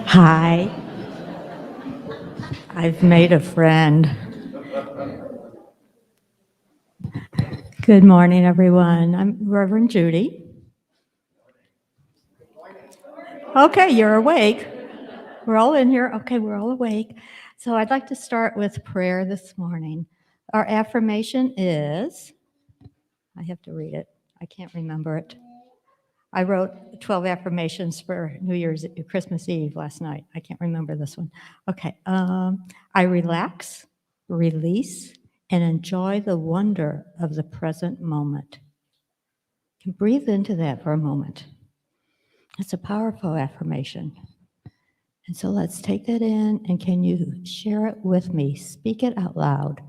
Hi. I've made a friend. Good morning, everyone. I'm Reverend Judy. Okay, you're awake. We're all in here. Okay, we're all awake. So I'd like to start with prayer this morning. Our affirmation is, I have to read it. I can't remember it. I wrote 12 affirmations for Christmas Eve last night. I can't remember this one. Okay. I relax, release, and enjoy the wonder of the present moment. You can breathe into that for a moment. It's a powerful affirmation. And so let's take that in, and can you share it with me? Speak it out loud.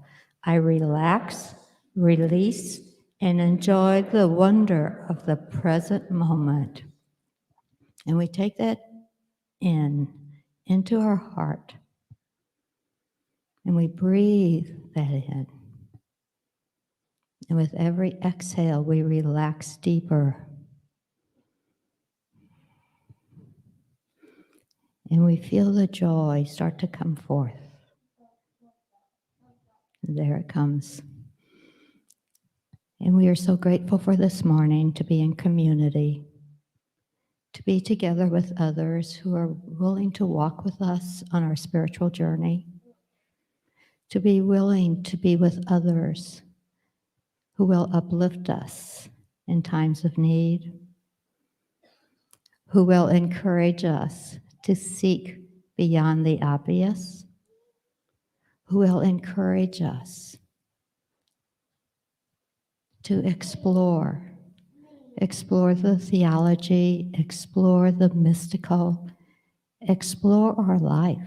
I relax, release, and enjoy the wonder of the present moment. And we take that into our heart. And we breathe that in. And with every exhale, we relax deeper. And we feel the joy start to come forth. And there it comes. And we are so grateful for this morning to be in community, to be together with others who are willing to walk with us on our spiritual journey, to be willing to be with others who will uplift us in times of need, who will encourage us to seek beyond the obvious, who will encourage us to explore the theology, explore the mystical, explore our life.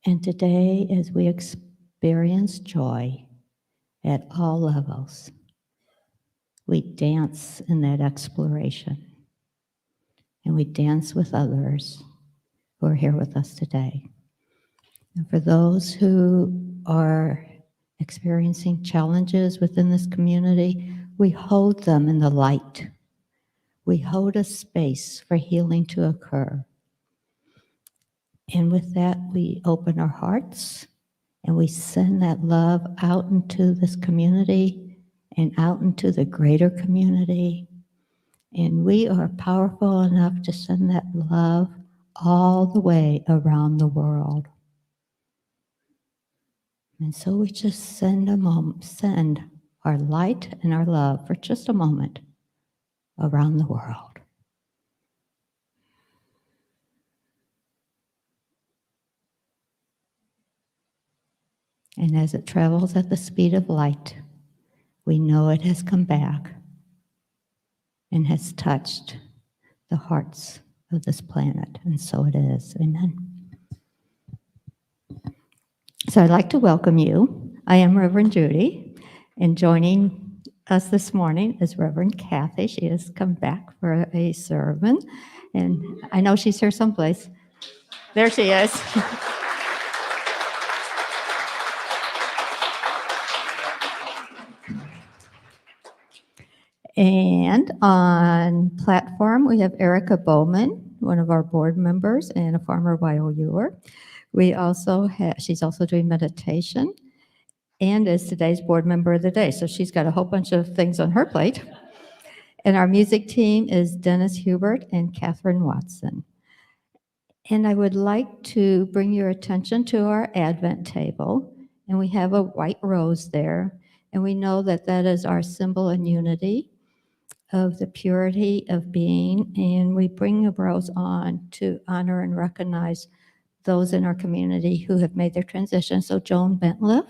And today, as we experience joy at all levels, we dance in that exploration. And we dance with others who are here with us today. And for those who are experiencing challenges within this community, we hold them in the light. We hold a space for healing to occur. And with that, we open our hearts and we send that love out into this community and out into the greater community. And we are powerful enough to send that love all the way around the world. And so we just send our light and our love for just a moment around the world. And as it travels at the speed of light, we know it has come back and has touched the hearts of this planet. And so it is. Amen. So I'd like to welcome you. I am Reverend Judy, and joining us this morning is Reverend Kathy. She has come back for a sermon, and I know she's here someplace. There she is. And on platform, we have Erica Bowman, one of our board members and a former YOUer. She's also doing meditation and is today's board member of the day. So she's got a whole bunch of things on her plate. And our music team is Dennis Hubert and Kathryn Watson. And I would like to bring your attention to our Advent table. And we have a white rose there. And we know that that is our symbol in unity of the purity of being. And we bring a rose on to honor and recognize those in our community who have made their transition. So Joan Bentley,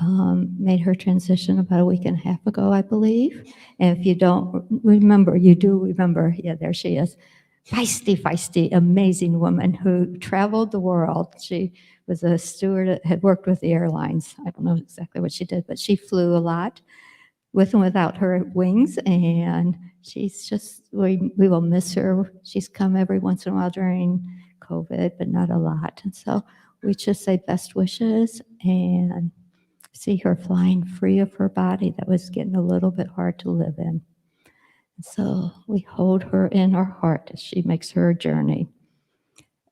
made her transition about a week and a half ago, I believe. And if you don't remember, you do remember, yeah, there she is. Feisty, amazing woman who traveled the world. She was a steward, had worked with the airlines. I don't know exactly what she did, but she flew a lot with and without her wings, and she's just, we will miss her. She's come every once in a while during COVID, but not a lot. And so we just say best wishes and see her flying free of her body that was getting a little bit hard to live in. So we hold her in our heart as she makes her journey.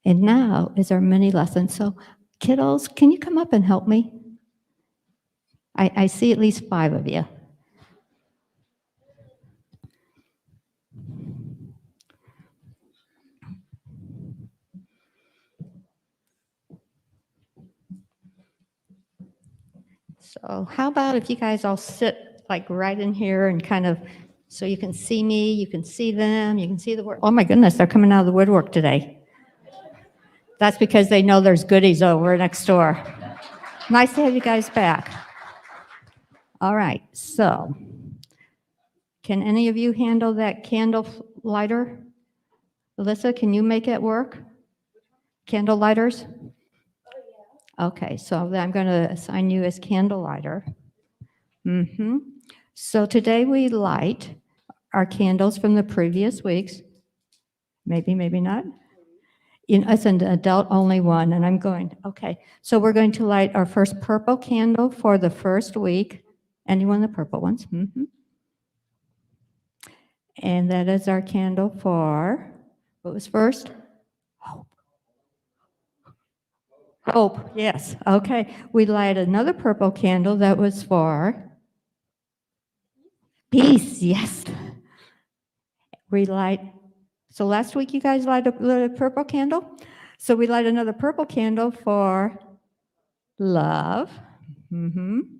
And now is our mini lesson. So kiddos, can you come up and help me? I see at least 5 of you. So how about if you guys all sit like right in here and kind of, so you can see me, you can see them, you can see the work. Oh my goodness, they're coming out of the woodwork today. That's because they know there's goodies over next door. Nice to have you guys back. All right, so can any of you handle that candle lighter? Alyssa, can you make it work? Candle lighters? Okay, so I'm going to assign you as candle lighter. So today we light our candles from the previous weeks. Maybe not. It's an adult only one, and I'm going, okay. So we're going to light our first purple candle for the first week. Anyone the purple ones? And that is our candle for, what was first? Hope. Hope, yes. Okay. We light another purple candle that was for peace, yes. We light, so last week you guys lit a purple candle. So we light another purple candle for love. And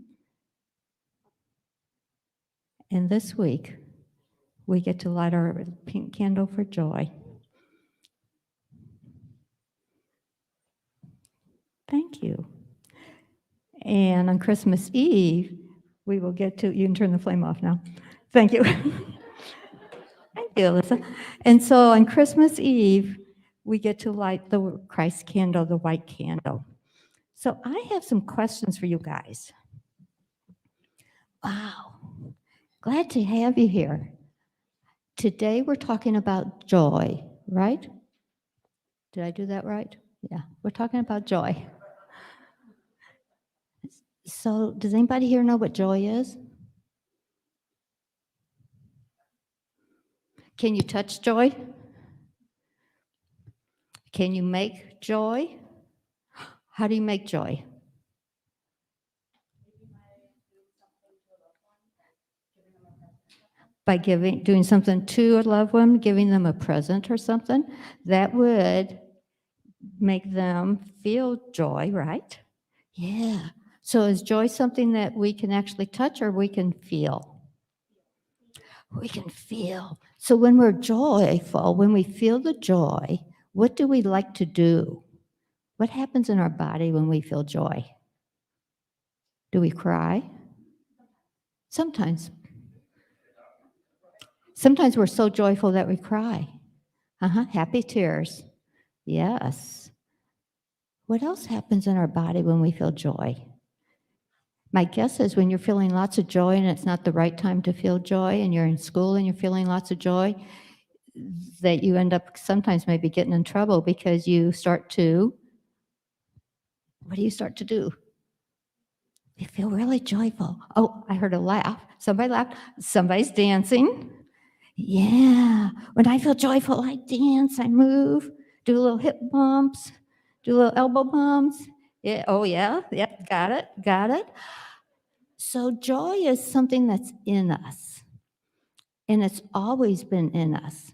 this week, we get to light our pink candle for joy. Thank you. And on Christmas Eve, we will get to, you can turn the flame off now. Thank you. Thank you, Alyssa. And so on Christmas Eve, we get to light the Christ candle, the white candle. So I have some questions for you guys. Wow. Glad to have you here. Today we're talking about joy, right? Did I do that right? Yeah, we're talking about joy. So does anybody here know what joy is? Can you touch joy? Can you make joy? How do you make joy? By doing something to a loved one, giving them a present or something, that would make them feel joy, right? Yeah. So is joy something that we can actually touch or we can feel? We can feel. So when we're joyful, when we feel the joy, what do we like to do? What happens in our body when we feel joy? Do we cry? Sometimes. Sometimes we're so joyful that we cry. Happy tears. Yes. What else happens in our body when we feel joy? My guess is when you're feeling lots of joy and it's not the right time to feel joy and you're in school and you're feeling lots of joy, that you end up sometimes maybe getting in trouble because you start to, what do you start to do? You feel really joyful. Oh, I heard a laugh. Somebody laughed. Somebody's dancing. Yeah. When I feel joyful, I dance, I move, do a little hip bumps, do a little elbow bumps. Yeah. Oh, yeah. Yep. Got it. So joy is something that's in us, and it's always been in us.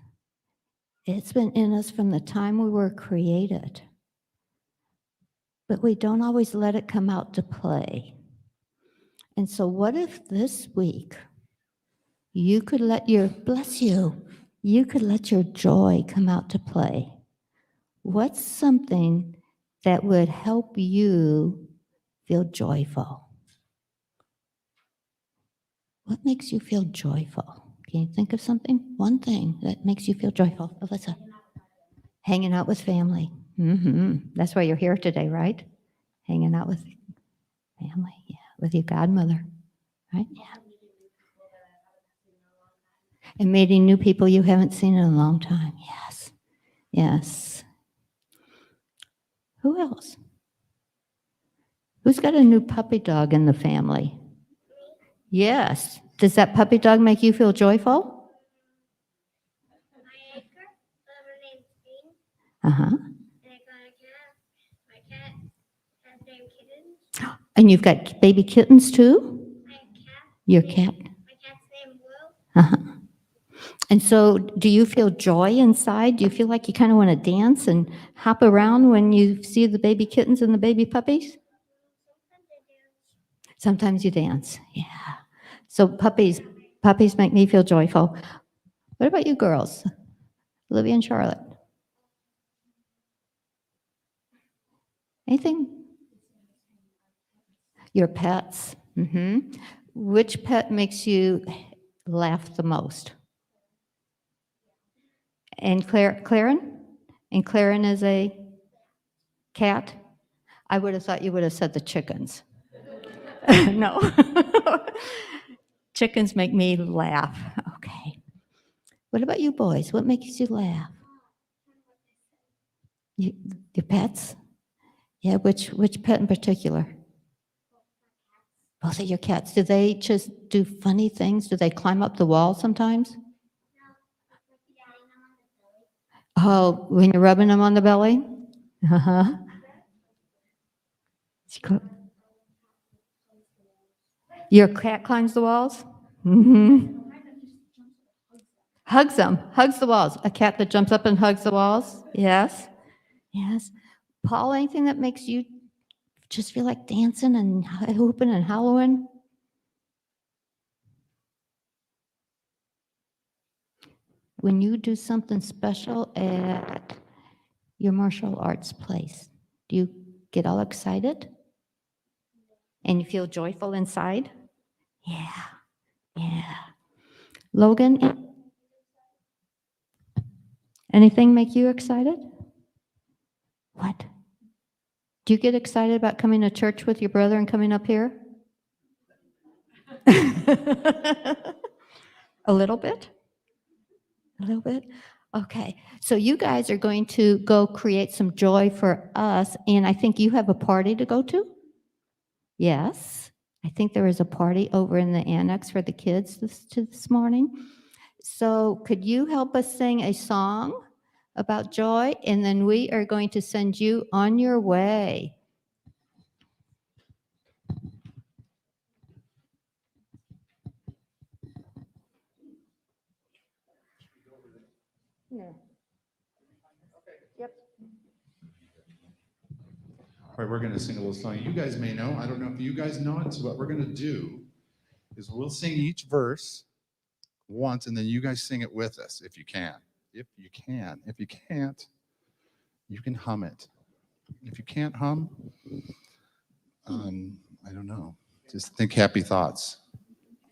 It's been in us from the time we were created, but we don't always let it come out to play. And so what if this week you could let your, bless you could let your joy come out to play? What's something that would help you feel joyful? What makes you feel joyful? Can you think of something? One thing that makes you feel joyful, Alyssa? Hanging out with family. That's why you're here today, right? Hanging out with family, yeah, with your godmother, right? Yeah. And meeting new people you haven't seen in a long time. Yes, yes. Who else? Who's got a new puppy dog in the family? Yes. Does that puppy dog make you feel joyful? Uh-huh. And I got a cat. My cat has named Kittens. And you've got baby kittens too? I have a cat. Your cat? My cat's named Will. Uh-huh. And so do you feel joy inside? Do you feel like you kind of want to dance and hop around when you see the baby kittens and the baby puppies? Sometimes you dance, yeah. So puppies make me feel joyful. What about you girls? Olivia and Charlotte? Anything? Your pets. Which pet makes you laugh the most? And Claren? And Claren is a cat? I would have thought you would have said the chickens. No. Chickens make me laugh. Okay. What about you boys? What makes you laugh? Your pets? Yeah, which pet in particular? Both of your cats. Do they just do funny things? Do they climb up the wall sometimes? Oh, when you're rubbing them on the belly? Uh-huh. Your cat climbs the walls? Hugs them, hugs the walls. A cat that jumps up and hugs the walls? Yes. Yes. Paul, anything that makes you just feel like dancing and whooping and howling? When you do something special at your martial arts place, do you get all excited? And you feel joyful inside? Yeah, yeah. Logan, anything make you excited? What? Do you get excited about coming to church with your brother and coming up here? A little bit? A little bit? Okay. So you guys are going to go create some joy for us, and I think you have a party to go to? Yes. I think there is a party over in the annex for the kids this morning. So could you help us sing a song about joy, and then we are going to send you on your way. Yeah. Yep. All right, we're going to sing a little song. You guys may know. I don't know if you guys know it. So what we're going to do is we'll sing each verse once, and then you guys sing it with us if you can. If you can. If you can't, you can hum it. If you can't hum, I don't know. Just think happy thoughts.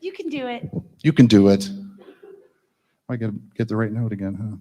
You can do it. You can do it. I got to get the right note again, huh?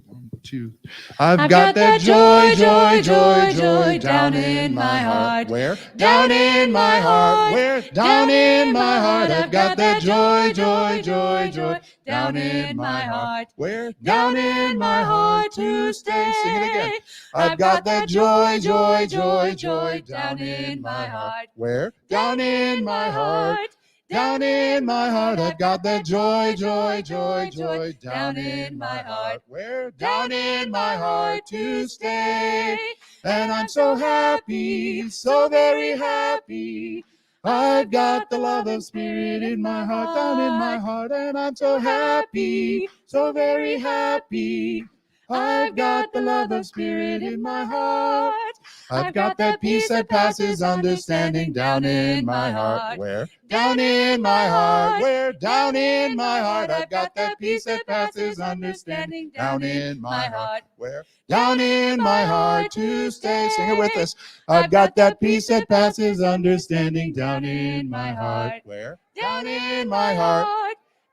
1, 2. I've got that joy, joy, joy, joy down in my heart. Where? Down in my heart. Where? Down in my heart. I've got that joy, joy, joy, joy down in my heart. Where? Down in my heart to stay. Sing it again. I've got that joy, joy, joy, joy down in my heart. Where? Down in my heart. Down in my heart, I've got that joy, joy, joy, joy down in my heart. Where? Down in my heart to stay. And I'm so happy, so very happy. I've got the love of Spirit in my heart, down in my heart. And I'm so happy, so very happy. I've got the love of Spirit in my heart. I've got that peace that passes understanding down in my heart. Where? Down in my heart. Where? Down in my heart. I've got that peace that passes understanding down in my heart. Where? Down in my heart to stay. Sing it with us. I've got that peace that passes understanding down in my heart. Where? Down in my heart.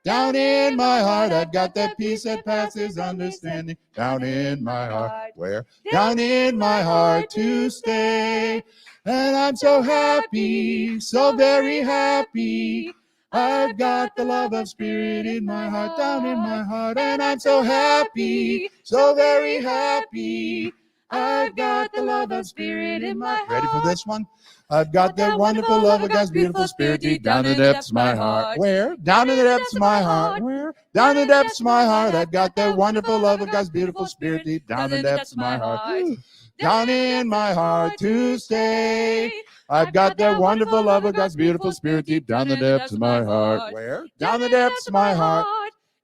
Down in my heart, I've got that peace that passes understanding. Down in my heart. Where? Down in my heart to stay. And I'm so happy, so very happy. I've got the love of Spirit in my heart, down in my heart. And I'm so happy, so very happy. I've got the love of Spirit in my heart. Ready for this one? I've got that wonderful love of God's beautiful Spirit deep down in the depths of my heart. Where? Down in the depths of my heart. Where? Down in the depths of my heart. I've got that wonderful love of God's beautiful Spirit deep down in the depths of my heart. Woo. Down in my heart to stay. I've got that wonderful love of God's beautiful Spirit deep down in the depths of my heart. Where? Down in the depths of my heart.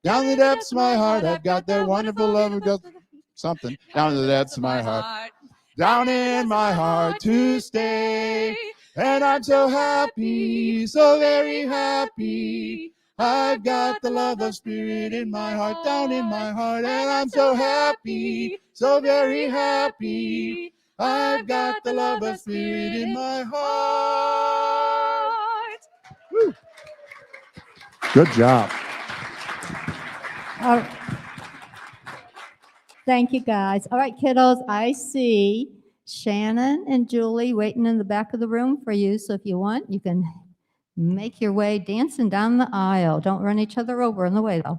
Down in the depths of my heart. I've got that wonderful love of God's something down in the depths of my heart. Down in my heart to stay. And I'm so happy, so very happy. I've got the love of Spirit in my heart, down in my heart. And I'm so happy, so very happy. I've got the love of Spirit in my heart. Woo. Good job. Thank you, guys. All right, kiddos, I see Shannon and Julie waiting in the back of the room for you. So if you want, you can make your way dancing down the aisle. Don't run each other over on the way, though.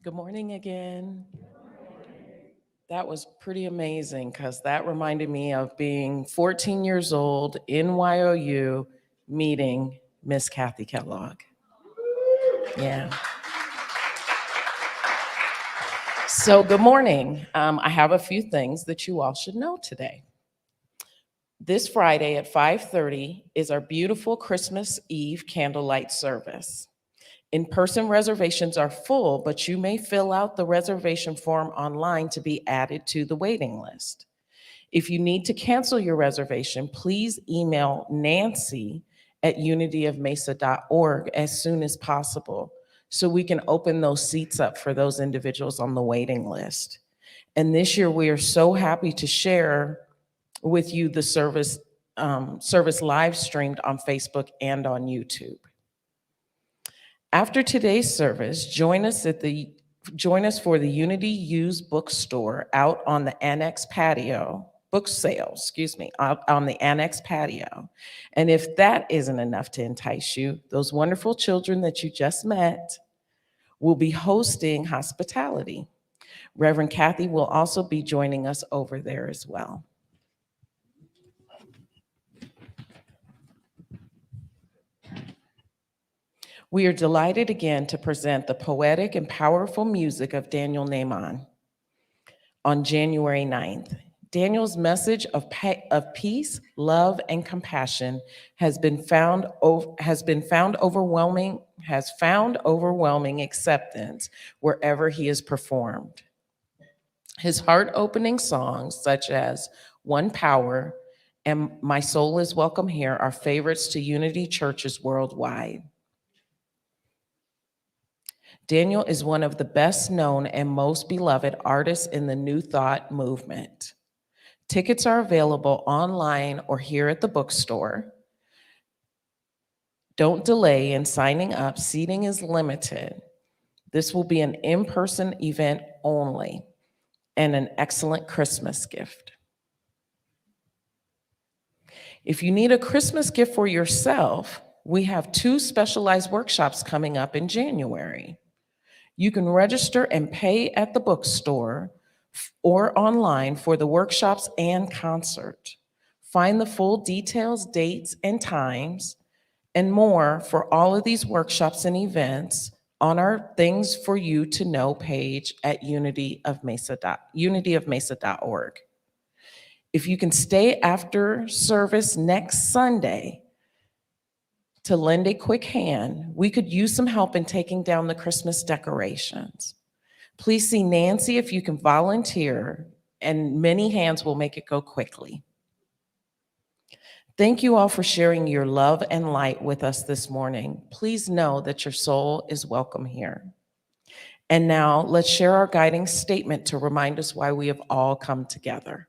Good morning again. That was pretty amazing because that reminded me of being 14 years old in YOU meeting Miss Kathryn Kellogg. Yeah. So good morning. I have a few things that you all should know today. This Friday at 5:30 is our beautiful Christmas Eve candlelight service. In-person reservations are full, but you may fill out the reservation form online to be added to the waiting list. If you need to cancel your reservation, please email Nancy at unityofmesa.org as soon as possible so we can open those seats up for those individuals on the waiting list. And this year, we are so happy to share with you the service live streamed on Facebook and on YouTube. After today's service, join us for the Unity Used Bookstore out on the Annex patio, book sale, out on the Annex patio. And if that isn't enough to entice you, those wonderful children that you just met will be hosting hospitality. Reverend Kathy will also be joining us over there as well. We are delighted again to present the poetic and powerful music of Daniel Naaman on January 9th. Daniel's message of peace, love, and compassion has found overwhelming acceptance wherever he is performed. His heart-opening songs, such as One Power and My Soul is Welcome Here, are favorites to Unity churches worldwide. Daniel is one of the best known and most beloved artists in the New Thought movement. Tickets are available online or here at the bookstore. Don't delay in signing up. Seating is limited. This will be an in-person event only and an excellent Christmas gift. If you need a Christmas gift for yourself, we have 2 specialized workshops coming up in January. You can register and pay at the bookstore or online for the workshops and concert. Find the full details, dates, and times and more for all of these workshops and events on our Things for You to Know page at unityofmesa.org. If you can stay after service next Sunday to lend a quick hand, we could use some help in taking down the Christmas decorations. Please see Nancy if you can volunteer, and many hands will make it go quickly. Thank you all for sharing your love and light with us this morning. Please know that your soul is welcome here. And now let's share our guiding statement to remind us why we have all come together.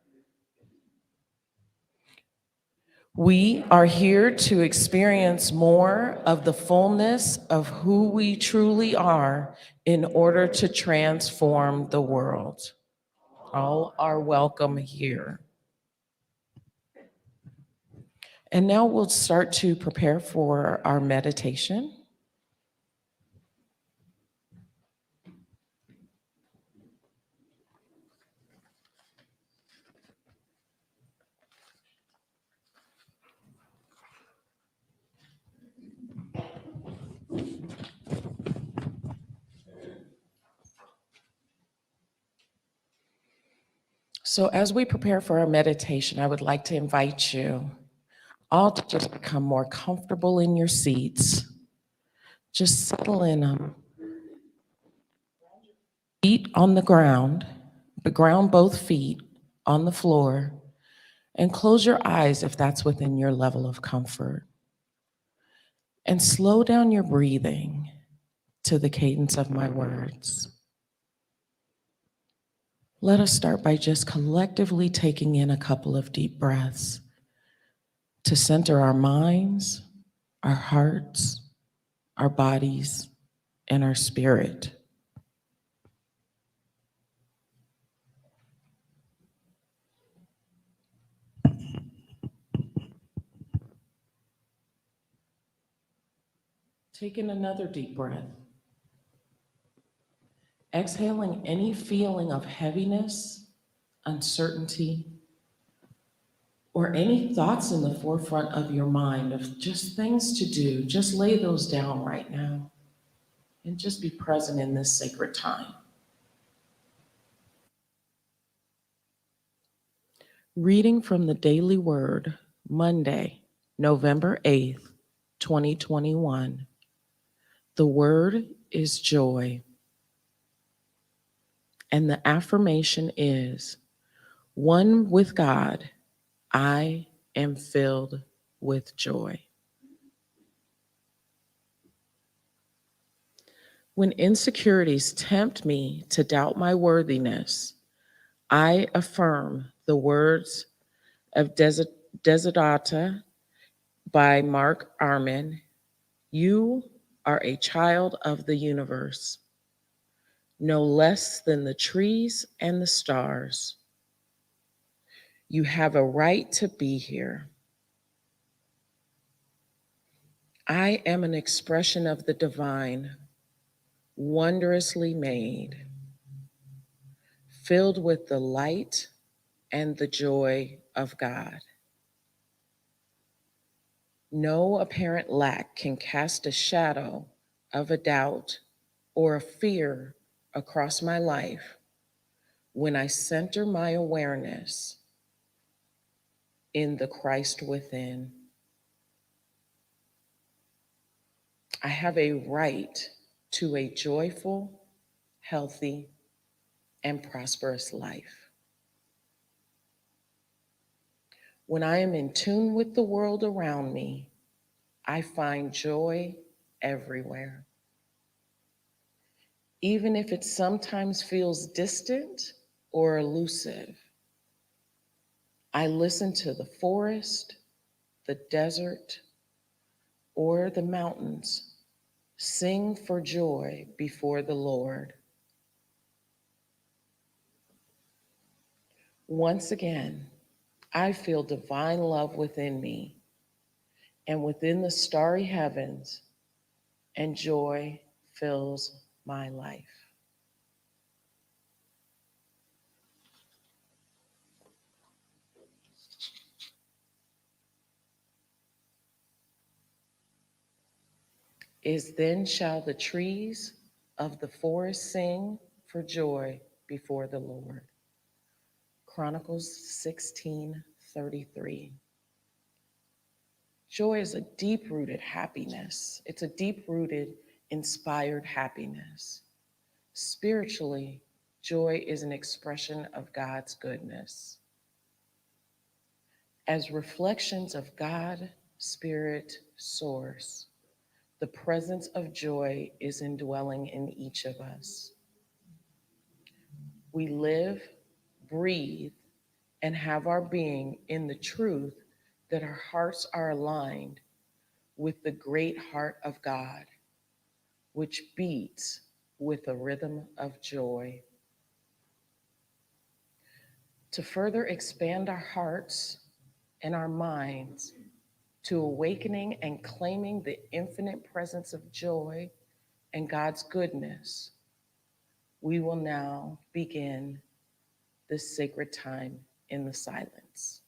We are here to experience more of the fullness of who we truly are in order to transform the world. All are welcome here. And now we'll start to prepare for our meditation. So as we prepare for our meditation, I would like to invite you all to just become more comfortable in your seats. Just settle in them. Feet on the ground both feet on the floor, and close your eyes if that's within your level of comfort. And slow down your breathing to the cadence of my words. Let us start by just collectively taking in a couple of deep breaths to center our minds, our hearts, our bodies, and our spirit. Taking another deep breath. Exhaling any feeling of heaviness, uncertainty, or any thoughts in the forefront of your mind of just things to do. Just lay those down right now and just be present in this sacred time. Reading from the Daily Word, Monday, November 8th, 2021. The word is joy. And the affirmation is, one with God, I am filled with joy. When insecurities tempt me to doubt my worthiness, I affirm the words of Desiderata by Mark Arman. You are a child of the universe, no less than the trees and the stars. You have a right to be here. I am an expression of the divine, wondrously made, filled with the light and the joy of God. No apparent lack can cast a shadow of a doubt or a fear across my life when I center my awareness in the Christ within. I have a right to a joyful, healthy, and prosperous life. When I am in tune with the world around me, I find joy everywhere. Even if it sometimes feels distant or elusive, I listen to the forest, the desert, or the mountains sing for joy before the Lord. Once again, I feel divine love within me and within the starry heavens, and joy fills my life. is then shall the trees of the forest sing for joy before the Lord. Chronicles 16:33. Joy is a deep-rooted happiness. It's a deep-rooted, inspired happiness. Spiritually, joy is an expression of God's goodness. As reflections of God, Spirit, Source, the presence of joy is indwelling in each of us. We live, breathe, and have our being in the truth that our hearts are aligned with the great heart of God, which beats with a rhythm of joy. To further expand our hearts and our minds to awakening and claiming the infinite presence of joy and God's goodness, we will now begin this sacred time in the silence.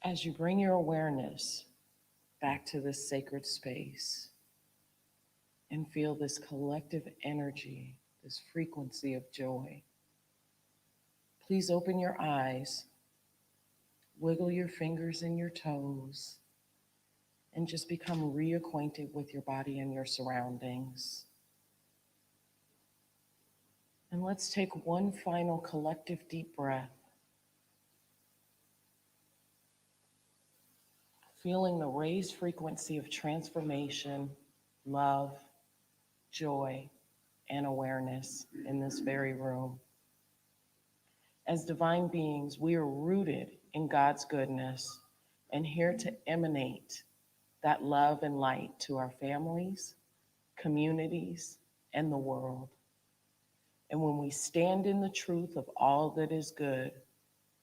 As you bring your awareness back to this sacred space and feel this collective energy, this frequency of joy, please open your eyes, wiggle your fingers and your toes, and just become reacquainted with your body and your surroundings. And let's take one final collective deep breath. feeling the raised frequency of transformation, love, joy, and awareness in this very room. As divine beings, we are rooted in God's goodness and here to emanate that love and light to our families, communities, and the world. And when we stand in the truth of all that is good,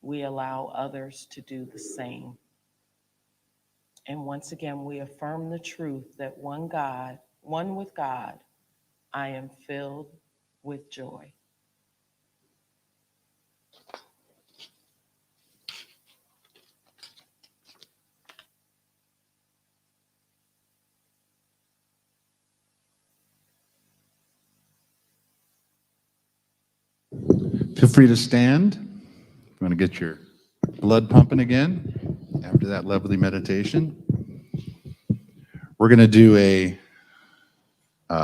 we allow others to do the same. And once again, we affirm the truth that one with God, I am filled with joy. Feel free to stand. You want to get your blood pumping again after that lovely meditation. We're going to do a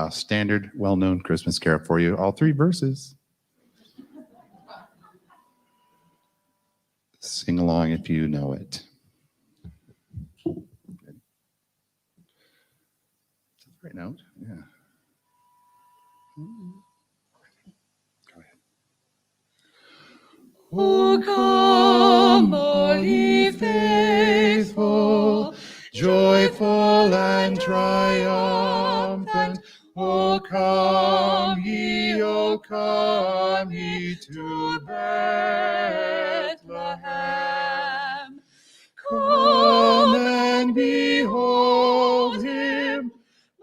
standard, well-known Christmas carol for you. All 3 verses. Sing along if you know it. Is that the right note? Yeah. Go ahead. O come, all ye faithful, joyful and triumphant. O come ye to Bethlehem. Come and behold him,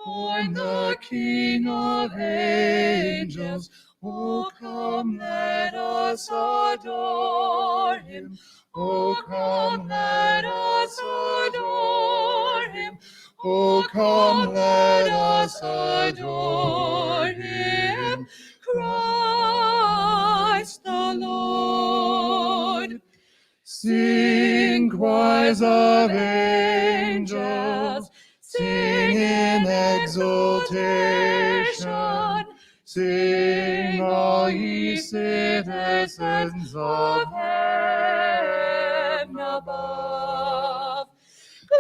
born the King of angels. O come, let us adore him. O come, let us adore him. O come, let us adore him. Christ the Lord. Sing, choirs of angels, sing in exultation. Sing, all ye citizens of heaven above.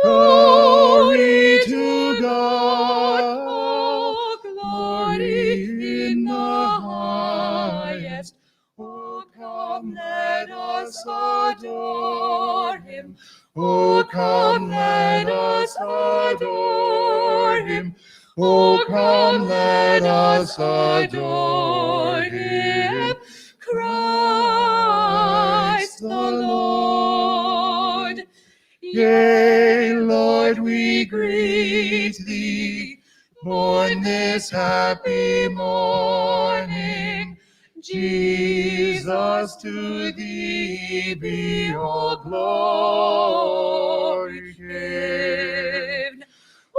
Glory to God, oh, glory in the highest. Oh, come, let us adore him. Oh, come, let us adore him. Oh, come, let us adore him, Christ the Lord. Yea, Lord, we greet thee, born this happy morning. Jesus, to thee be all glory given.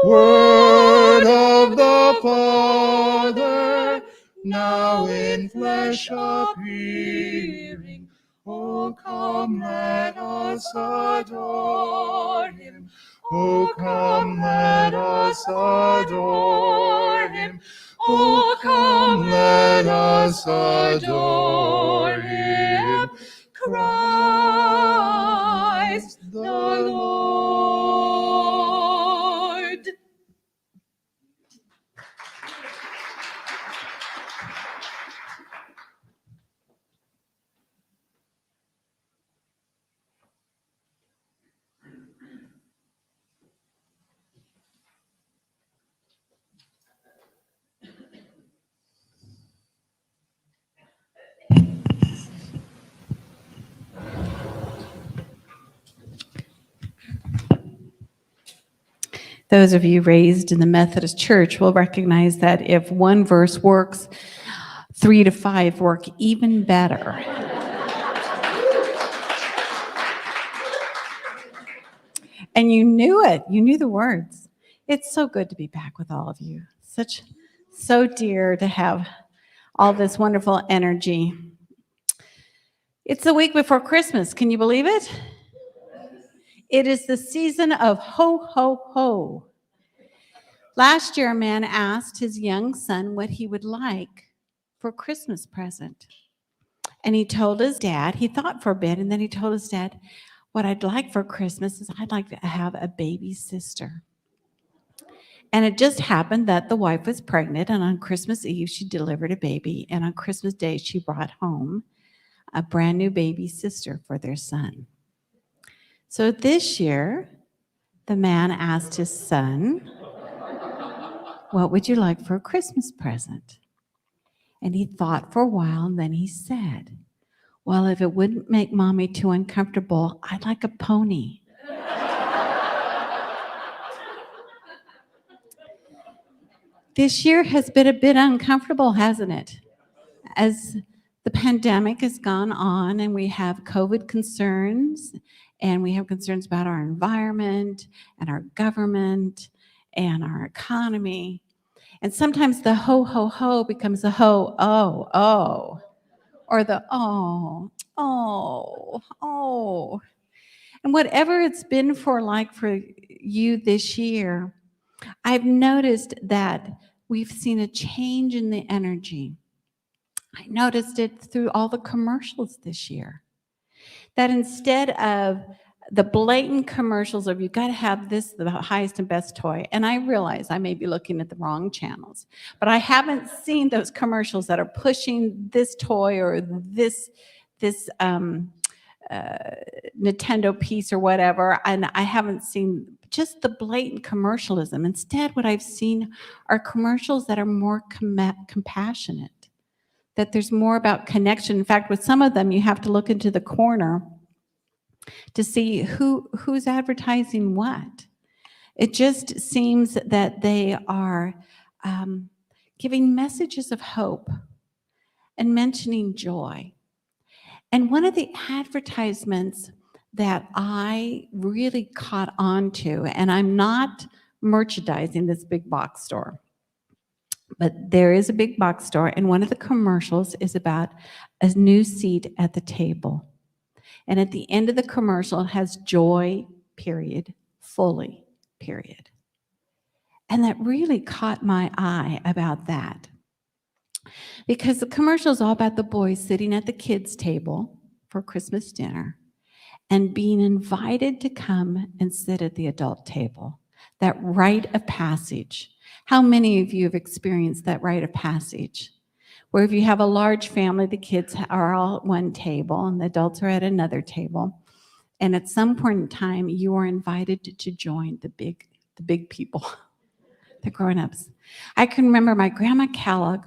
Word of the Father, now in flesh appearing. Oh, come, let us adore him. Oh, come, let us adore him. Oh, come, let us adore him, Christ the Lord. Those of you raised in the Methodist Church will recognize that if one verse works, 3 to 5 work even better. And you knew it. You knew the words. It's so good to be back with all of you. So dear to have all this wonderful energy. It's the week before Christmas. Can you believe it? It is the season of ho, ho, ho. Last year, a man asked his young son what he would like for a Christmas present. And he told his dad, he thought for a bit, and then he told his dad, what I'd like for Christmas is I'd like to have a baby sister. And it just happened that the wife was pregnant, and on Christmas Eve, she delivered a baby, and on Christmas Day, she brought home a brand new baby sister for their son. So this year, the man asked his son, "What would you like for a Christmas present?" And he thought for a while, and then he said, "Well, if it wouldn't make mommy too uncomfortable, I'd like a pony." This year has been a bit uncomfortable, hasn't it? As the pandemic has gone on and we have COVID concerns and we have concerns about our environment and our government and our economy. And sometimes the ho, ho, ho becomes the ho, oh, oh, or the oh, oh, oh. And whatever it's been for you this year, I've noticed that we've seen a change in the energy. I noticed it through all the commercials this year. That instead of the blatant commercials of "you got to have this, the highest and best toy," and I realize I may be looking at the wrong channels, but I haven't seen those commercials that are pushing this toy or this Nintendo piece or whatever, and I haven't seen just the blatant commercialism. Instead, what I've seen are commercials that are more compassionate, that there's more about connection. In fact, with some of them, you have to look into the corner to see who's advertising what. It just seems that they are giving messages of hope and mentioning joy. And one of the advertisements that I really caught on to, and I'm not merchandising this big box store, but there is a big box store, and one of the commercials is about a new seat at the table. And at the end of the commercial, it has joy, period, fully, period. And that really caught my eye about that. Because the commercial is all about the boys sitting at the kids' table for Christmas dinner and being invited to come and sit at the adult table. That rite of passage. How many of you have experienced that rite of passage? Where if you have a large family, the kids are all at one table and the adults are at another table. And at some point in time, you are invited to join the big people, the grown-ups. I can remember my grandma Kellogg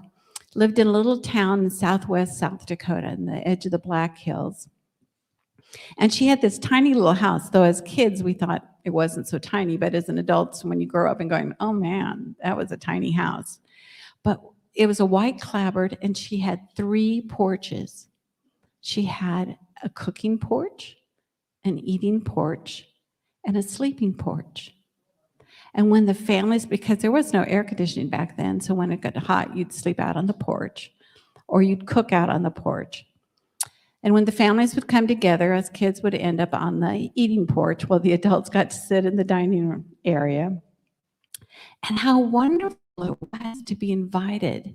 lived in a little town in southwest South Dakota on the edge of the Black Hills. And she had this tiny little house, though as kids we thought it wasn't so tiny, but as an adult, when you grow up and going, oh man, that was a tiny house. But it was a white clapboard, and she had 3 porches. She had a cooking porch, an eating porch, and a sleeping porch. And when the families, because there was no air conditioning back then, so when it got hot, you'd sleep out on the porch, or you'd cook out on the porch. And when the families would come together, us kids would end up on the eating porch while the adults got to sit in the dining room area. And how wonderful it was to be invited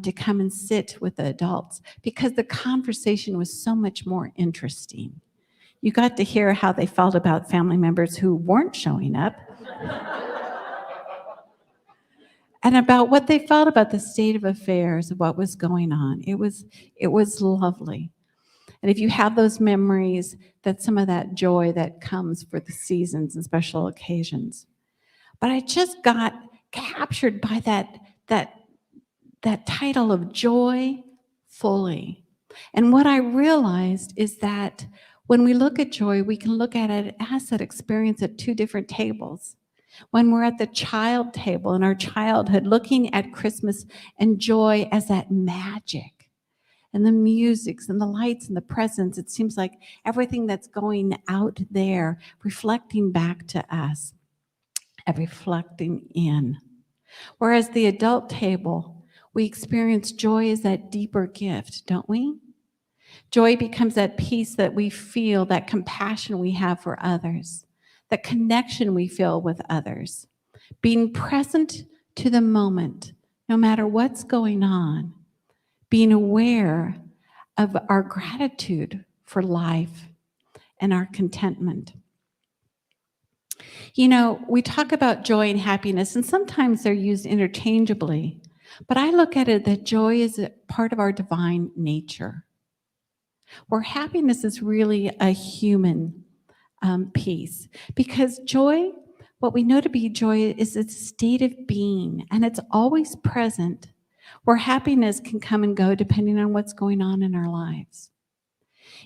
to come and sit with the adults, because the conversation was so much more interesting. You got to hear how they felt about family members who weren't showing up and about what they felt about the state of affairs of what was going on. It was lovely. And if you have those memories, that's some of that joy that comes for the seasons and special occasions. But I just got captured by that title of joy fully. And what I realized is that when we look at joy, we can look at it as that experience at 2 different tables. When we're at the child table in our childhood, looking at Christmas and joy as that magic, and the musics and the lights and the presents, it seems like everything that's going out there, reflecting back to us and reflecting in. Whereas the adult table, we experience joy as that deeper gift, don't we? Joy becomes that peace that we feel, that compassion we have for others, that connection we feel with others, being present to the moment, no matter what's going on, being aware of our gratitude for life and our contentment. You know, we talk about joy and happiness, and sometimes they're used interchangeably, but I look at it that joy is a part of our divine nature, where happiness is really a human piece. Because joy, what we know to be joy, is a state of being, and it's always present, where happiness can come and go depending on what's going on in our lives.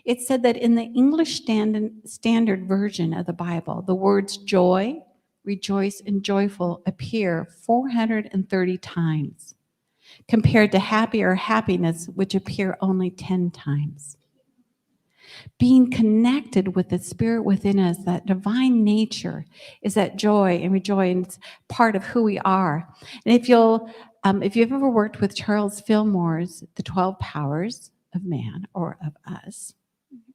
It's said that in the English Standard Version of the Bible, the words joy, rejoice, and joyful appear 430 times, compared to happy or happiness, which appear only 10 times. Being connected with the Spirit within us, that divine nature, is that joy and rejoice, and it's part of who we are. And if you've ever worked with Charles Fillmore's The 12 Powers of Man, or of us,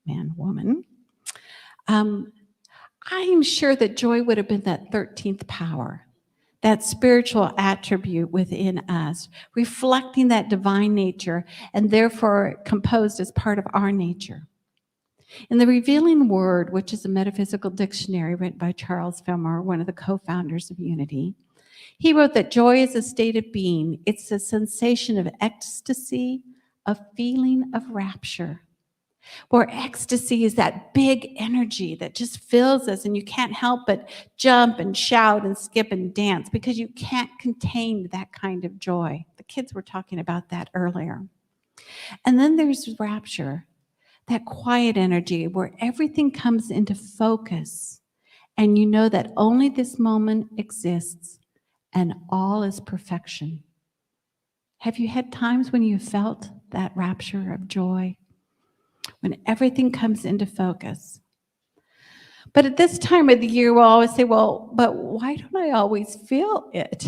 man, woman, I'm sure that joy would have been that 13th power, that spiritual attribute within us, reflecting that divine nature and therefore composed as part of our nature. In the Revealing Word, which is a metaphysical dictionary written by Charles Fillmore, one of the co-founders of Unity, he wrote that joy is a state of being. It's a sensation of ecstasy, a feeling of rapture. Where ecstasy is that big energy that just fills us, and you can't help but jump and shout and skip and dance because you can't contain that kind of joy. The kids were talking about that earlier. And then there's rapture, that quiet energy where everything comes into focus and you know that only this moment exists and all is perfection. Have you had times when you felt that rapture of joy? When everything comes into focus. But at this time of the year, we'll always say, well, but why don't I always feel it?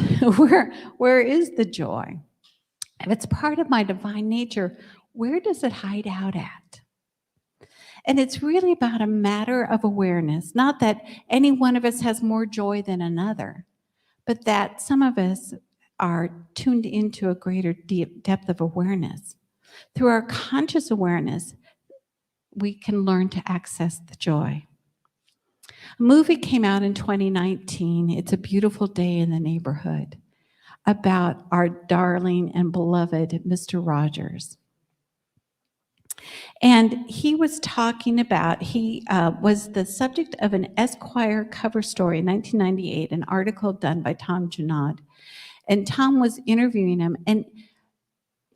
Where is the joy? If it's part of my divine nature, where does it hide out at? And it's really about a matter of awareness, not that any one of us has more joy than another, but that some of us are tuned into a greater deep depth of awareness. Through our conscious awareness, we can learn to access the joy. A movie came out in 2019, It's a Beautiful Day in the Neighborhood, about our darling and beloved Mr. Rogers. And he was talking about, he was the subject of an Esquire cover story in 1998, an article done by Tom Junod. And Tom was interviewing him and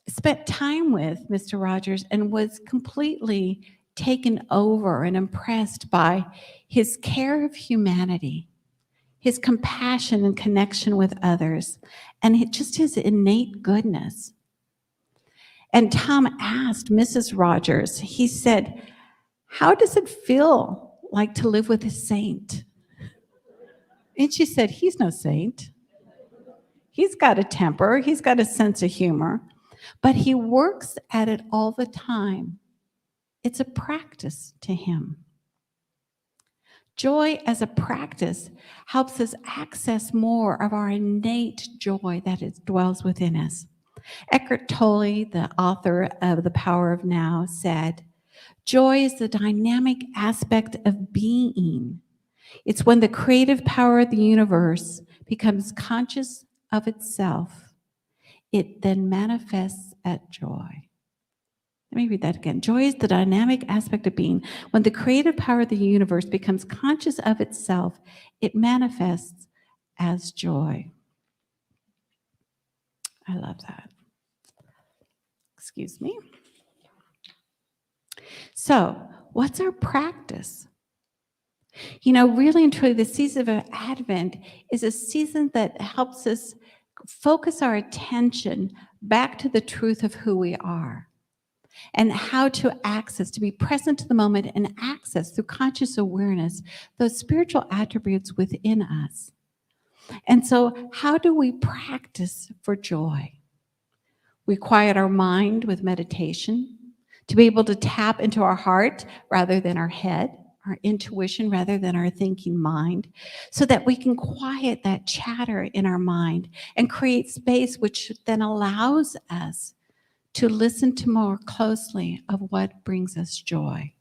spent time with Mr. Rogers and was completely taken over and impressed by his care of humanity, his compassion and connection with others, and just his innate goodness. And Tom asked Mrs. Rogers, he said, how does it feel like to live with a saint? And she said, he's no saint. He's got a temper, he's got a sense of humor, but he works at it all the time. It's a practice to him. Joy as a practice helps us access more of our innate joy that dwells within us. Eckhart Tolle, the author of The Power of Now, said, joy is the dynamic aspect of being. It's when the creative power of the universe becomes conscious of itself. It then manifests at joy. Let me read that again. Joy is the dynamic aspect of being. When the creative power of the universe becomes conscious of itself, it manifests as joy. I love that. Excuse me. So, what's our practice? You know, really and truly, the season of Advent is a season that helps us focus our attention back to the truth of who we are and how to access, to be present to the moment and access through conscious awareness those spiritual attributes within us. And so, how do we practice for joy? We quiet our mind with meditation to be able to tap into our heart rather than our head, our intuition rather than our thinking mind, so that we can quiet that chatter in our mind and create space which then allows us to listen to more closely of what brings us joy.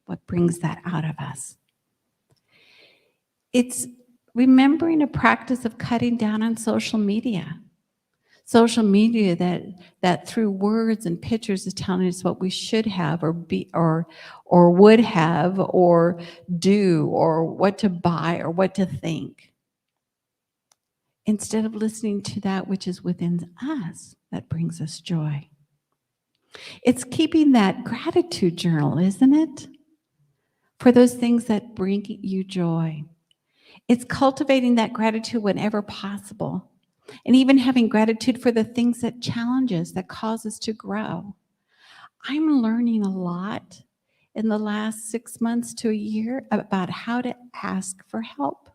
what brings that out of us. It's remembering a practice of cutting down on social media. Social media that through words and pictures is telling us what we should have or be or would have or do or what to buy or what to think. Instead of listening to that which is within us that brings us joy. It's keeping that gratitude journal, isn't it? For those things that bring you joy. It's cultivating that gratitude whenever possible. And even having gratitude for the things that challenge us, that cause us to grow. I'm learning a lot in the last 6 months to a year about how to ask for help.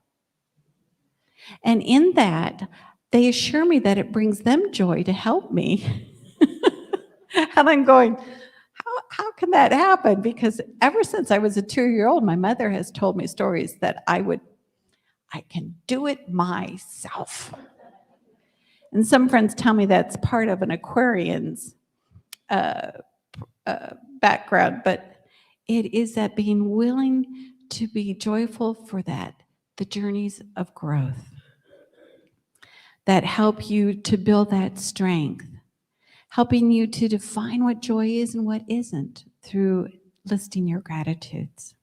And in that, they assure me that it brings them joy to help me. And I'm going, how can that happen? Because ever since I was a 2-year-old, my mother has told me stories that I can do it myself. And some friends tell me that's part of an Aquarian's background, but it is that being willing to be joyful for that, the journeys of growth that help you to build that strength, helping you to define what joy is and what isn't through listing your gratitudes.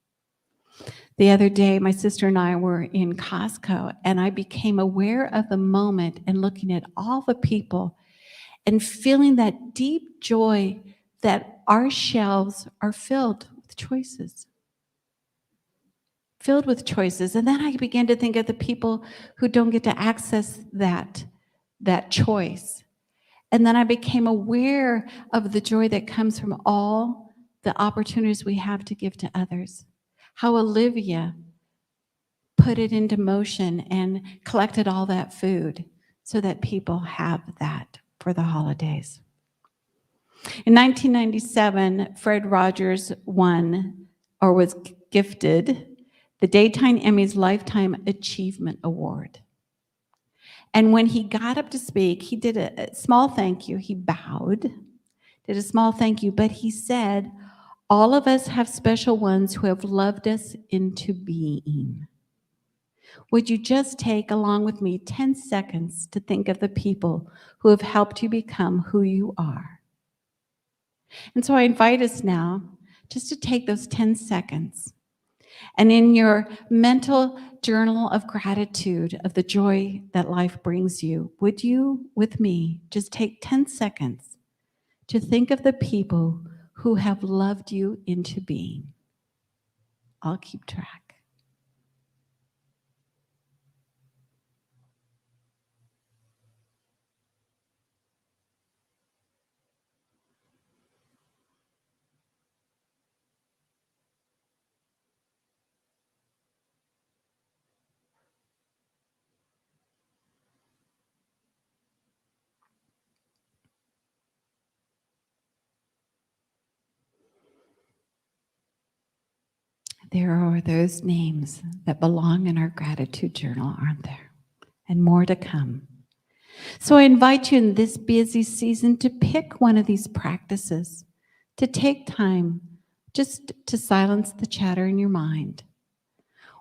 The other day, my sister and I were in Costco, and I became aware of the moment and looking at all the people and feeling that deep joy that our shelves are filled with choices. Filled with choices. And then I began to think of the people who don't get to access that choice. And then I became aware of the joy that comes from all the opportunities we have to give to others. How Olivia put it into motion and collected all that food so that people have that for the holidays. In 1997, Fred Rogers was gifted the Daytime Emmy's Lifetime Achievement Award. And when he got up to speak, he did a small thank you. He bowed, did a small thank you, but he said, all of us have special ones who have loved us into being. Would you just take, along with me, 10 seconds to think of the people who have helped you become who you are? And so I invite us now just to take those 10 seconds. And in your mental journal of gratitude, of the joy that life brings you, would you, with me, just take 10 seconds to think of the people who have loved you into being? I'll keep track. There are those names that belong in our gratitude journal, aren't there? And more to come. So I invite you in this busy season to pick one of these practices, to take time just to silence the chatter in your mind,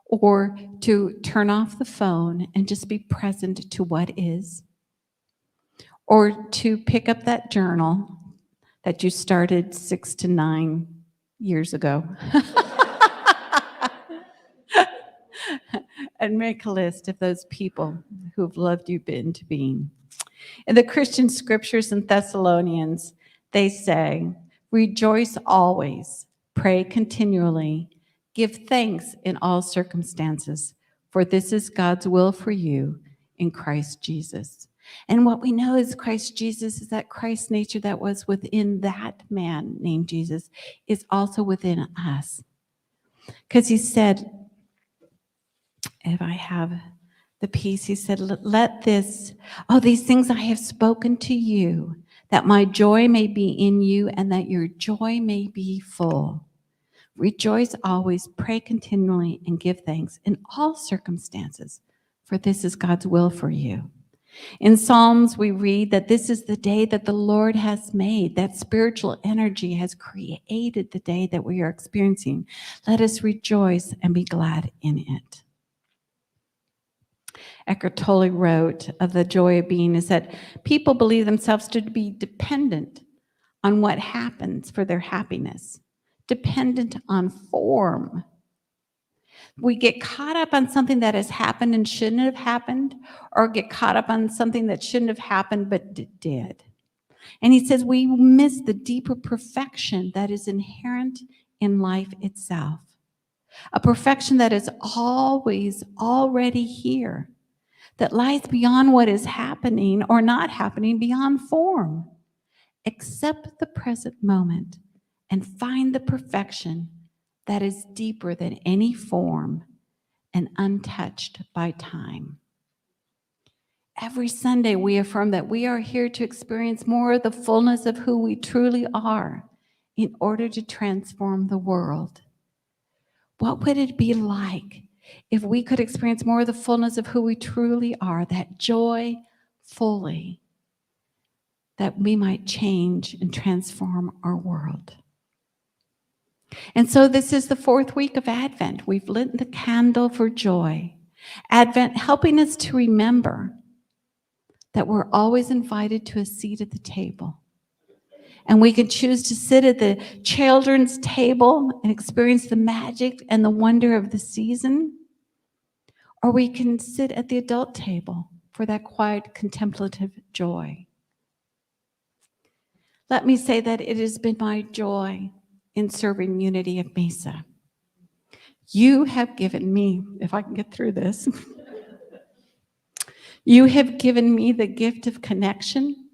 or to turn off the phone and just be present to what is, or to pick up that journal that you started 6 to 9 years ago. And make a list of those people who have loved you into being. In the Christian scriptures in Thessalonians, they say, rejoice always, pray continually, give thanks in all circumstances, for this is God's will for you in Christ Jesus. And what we know is Christ Jesus is that Christ's nature that was within that man named Jesus is also within us. Because he said, if I have the peace, he said, these things I have spoken to you, that my joy may be in you and that your joy may be full. Rejoice always, pray continually, and give thanks in all circumstances, for this is God's will for you. In Psalms, we read that this is the day that the Lord has made. That spiritual energy has created the day that we are experiencing. Let us rejoice and be glad in it. Eckhart Tolle wrote of the joy of being is that people believe themselves to be dependent on what happens for their happiness, dependent on form. We get caught up on something that has happened and shouldn't have happened, or get caught up on something that shouldn't have happened but did. And he says we miss the deeper perfection that is inherent in life itself, a perfection that is always already here, that lies beyond what is happening or not happening, beyond form. Accept the present moment and find the perfection that is deeper than any form and untouched by time. Every Sunday, we affirm that we are here to experience more of the fullness of who we truly are in order to transform the world. What would it be like if we could experience more of the fullness of who we truly are, that joy fully, that we might change and transform our world? And so this is the fourth week of Advent. We've lit the candle for joy. Advent helping us to remember that we're always invited to a seat at the table. And we can choose to sit at the children's table and experience the magic and the wonder of the season, or we can sit at the adult table for that quiet, contemplative joy. Let me say that it has been my joy in serving Unity of Mesa. You have given me, if I can get through this, you have given me the gift of connection,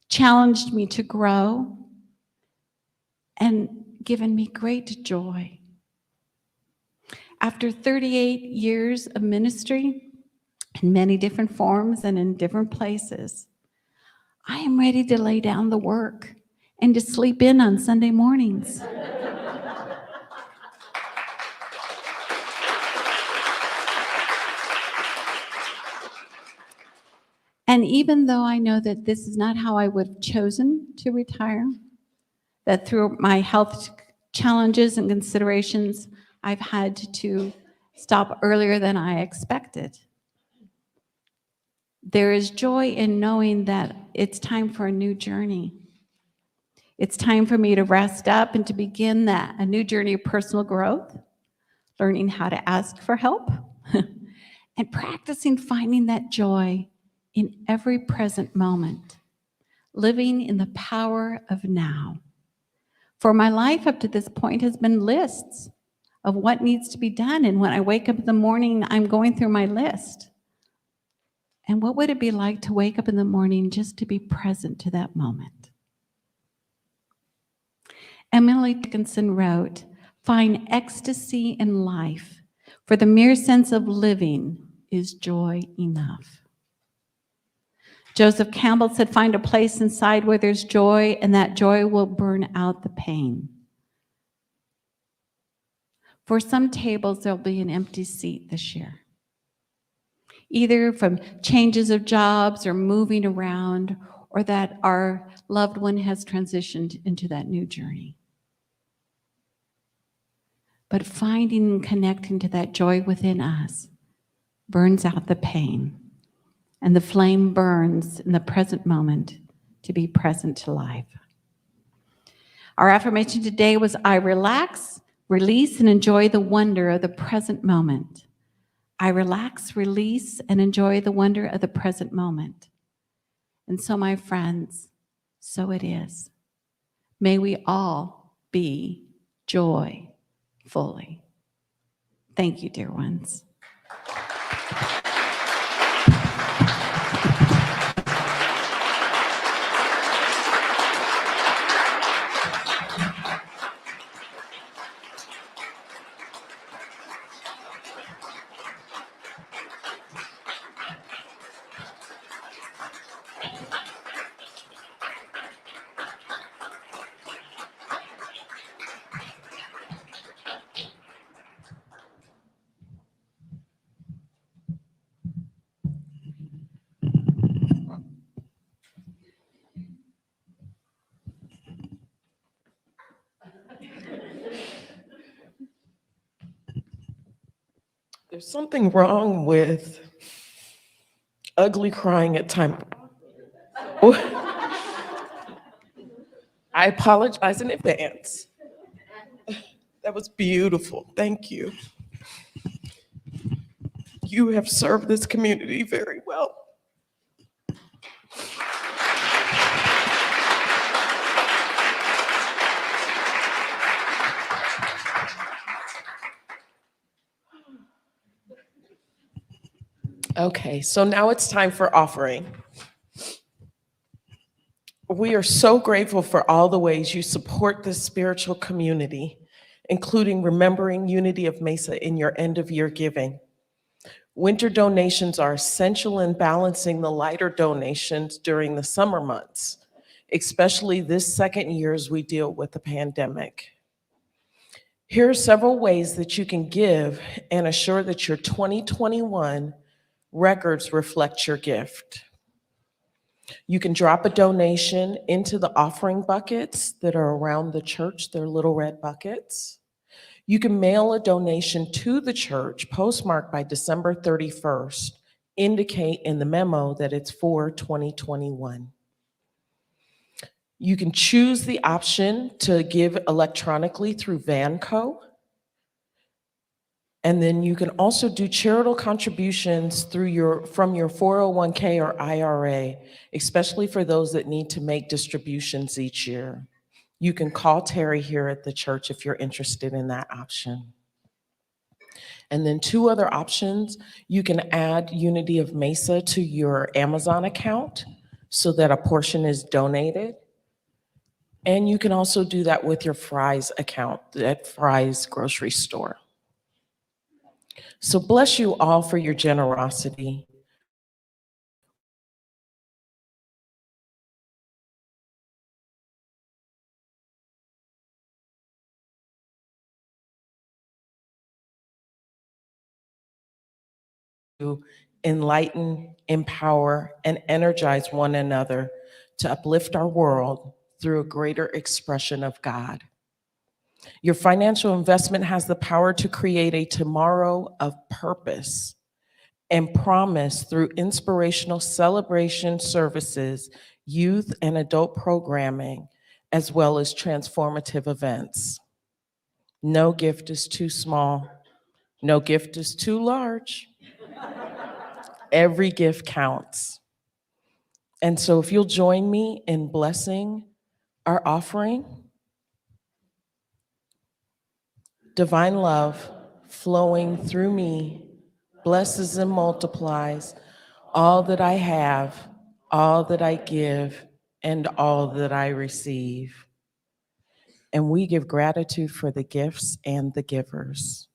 challenged me to grow, and given me great joy. After 38 years of ministry in many different forms and in different places, I am ready to lay down the work and to sleep in on Sunday mornings. And even though I know that this is not how I would have chosen to retire, that through my health challenges and considerations, I've had to stop earlier than I expected. There is joy in knowing that it's time for a new journey. It's time for me to rest up and to begin a new journey of personal growth, learning how to ask for help, and practicing finding that joy in every present moment, living in the power of now. For my life up to this point has been lists of what needs to be done. And when I wake up in the morning, I'm going through my list. And what would it be like to wake up in the morning just to be present to that moment? Emily Dickinson wrote, "Find ecstasy in life, for the mere sense of living is joy enough." Joseph Campbell said, "Find a place inside where there's joy, and that joy will burn out the pain." For some tables, there'll be an empty seat this year, either from changes of jobs or moving around, or that our loved one has transitioned into that new journey. But finding and connecting to that joy within us burns out the pain, and the flame burns in the present moment to be present to life. Our affirmation today was, I relax, release, and enjoy the wonder of the present moment. I relax, release, and enjoy the wonder of the present moment. And so, my friends, so it is. May we all be joy fully. Thank you, dear ones. There's something wrong with ugly crying at time. I apologize in advance. That was beautiful. Thank you. You have served this community very well. Okay, so now it's time for offering. We are so grateful for all the ways you support this spiritual community, including remembering Unity of Mesa in your end-of-year giving. Winter donations are essential in balancing the lighter donations during the summer months, especially this second year as we deal with the pandemic. Here are several ways that you can give and assure that your 2021 records reflect your gift. You can drop a donation into the offering buckets that are around the church. They're little red buckets. You can mail a donation to the church postmarked by December 31st. Indicate in the memo that it's for 2021. You can choose the option to give electronically through Vanco. And then you can also do charitable contributions from your 401k or IRA, especially for those that need to make distributions each year. You can call Terry here at the church if you're interested in that option. And then two other options, you can add Unity of Mesa to your Amazon account so that a portion is donated. And you can also do that with your Fry's account at Fry's grocery store. So bless you all for your generosity. To enlighten, empower, and energize one another to uplift our world through a greater expression of God. Your financial investment has the power to create a tomorrow of purpose and promise through inspirational celebration services, youth and adult programming, as well as transformative events. No gift is too small. No gift is too large. Every gift counts. And so if you'll join me in blessing our offering, divine love flowing through me blesses and multiplies all that I have, all that I give, and all that I receive. And we give gratitude for the gifts and the givers.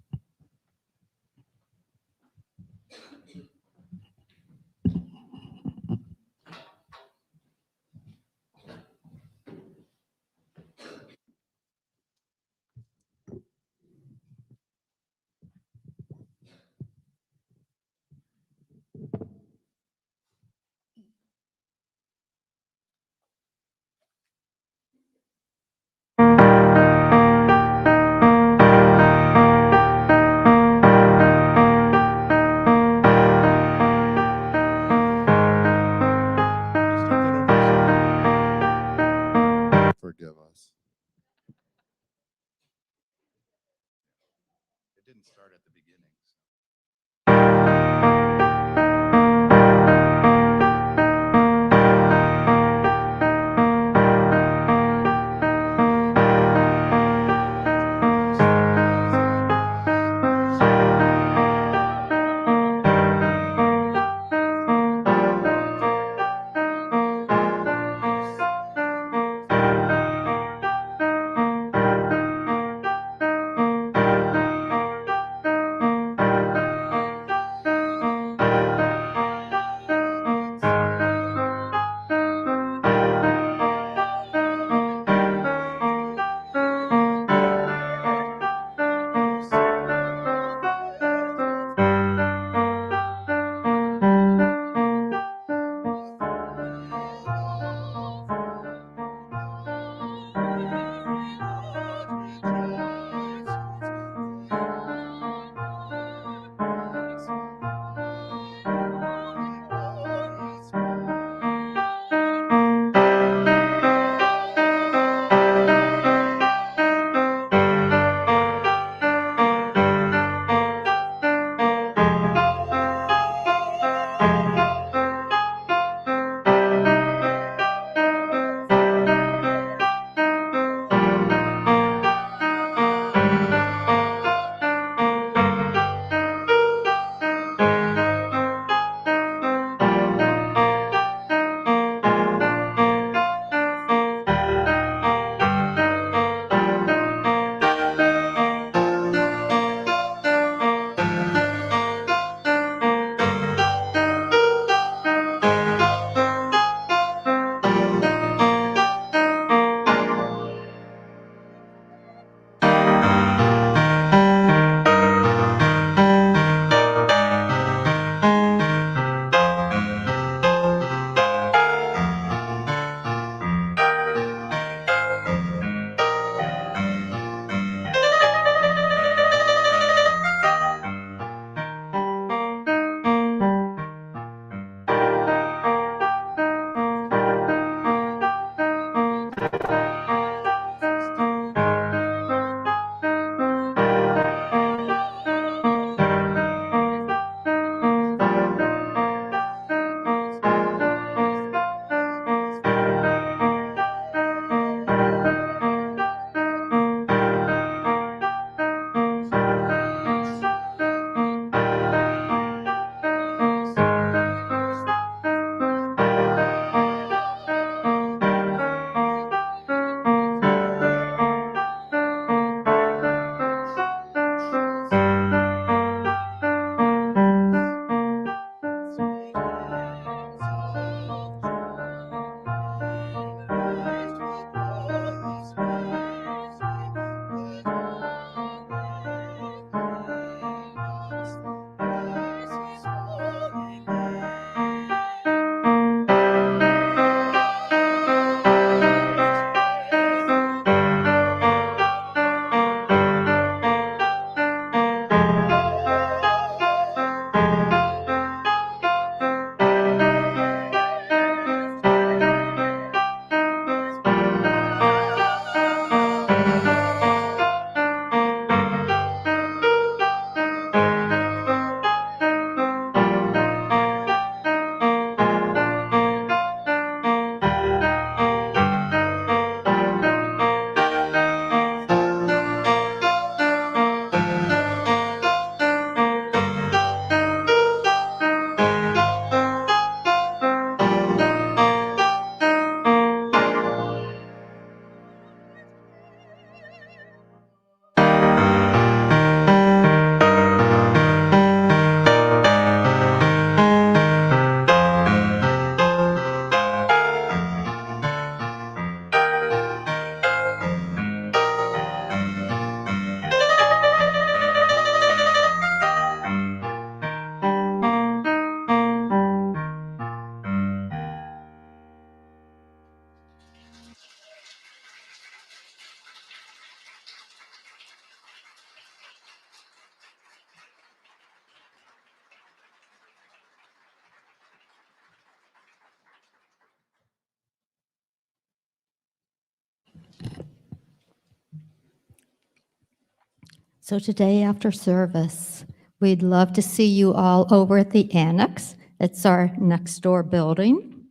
So today after service, we'd love to see you all over at the Annex. It's our next door building.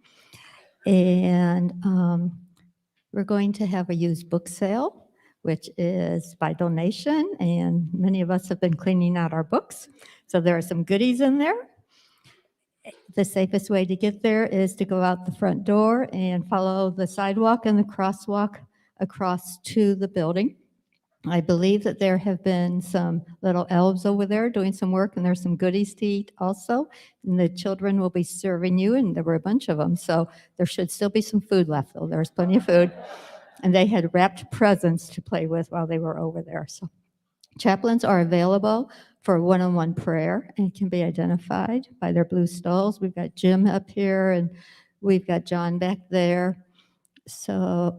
And we're going to have a used book sale, which is by donation, and many of us have been cleaning out our books. So there are some goodies in there. The safest way to get there is to go out the front door and follow the sidewalk and the crosswalk across to the building. I believe that there have been some little elves over there doing some work, and there's some goodies to eat also. And the children will be serving you, and there were a bunch of them, so there should still be some food left, though. There's plenty of food. And they had wrapped presents to play with while they were over there. So chaplains are available for one-on-one prayer and can be identified by their blue stoles. We've got Jim up here, and we've got John back there. So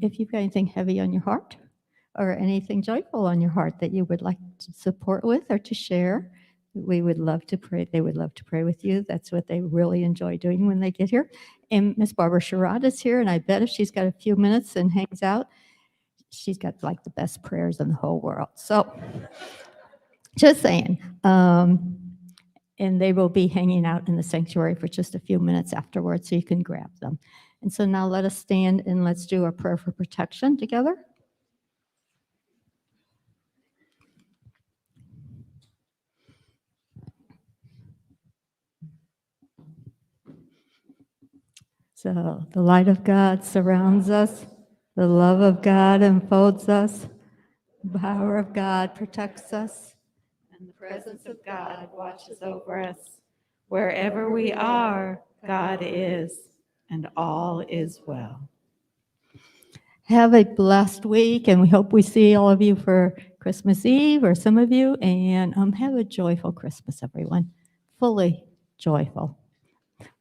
if you've got anything heavy on your heart, or anything joyful on your heart that you would like to support with or to share, we would love to pray. They would love to pray with you. That's what they really enjoy doing when they get here. And Miss Barbara Sherrod is here, and I bet if she's got a few minutes and hangs out, she's got like the best prayers in the whole world. So just saying. And they will be hanging out in the sanctuary for just a few minutes afterwards, so you can grab them. And so now let us stand and let's do our prayer for protection together. So the light of God surrounds us, the love of God enfolds us, the power of God protects us, And the presence of God watches over us. Wherever we are, God is, and all is well. Have a blessed week, and we hope we see all of you for Christmas Eve, or some of you, and have a joyful Christmas, everyone. Fully joyful.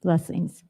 Blessings.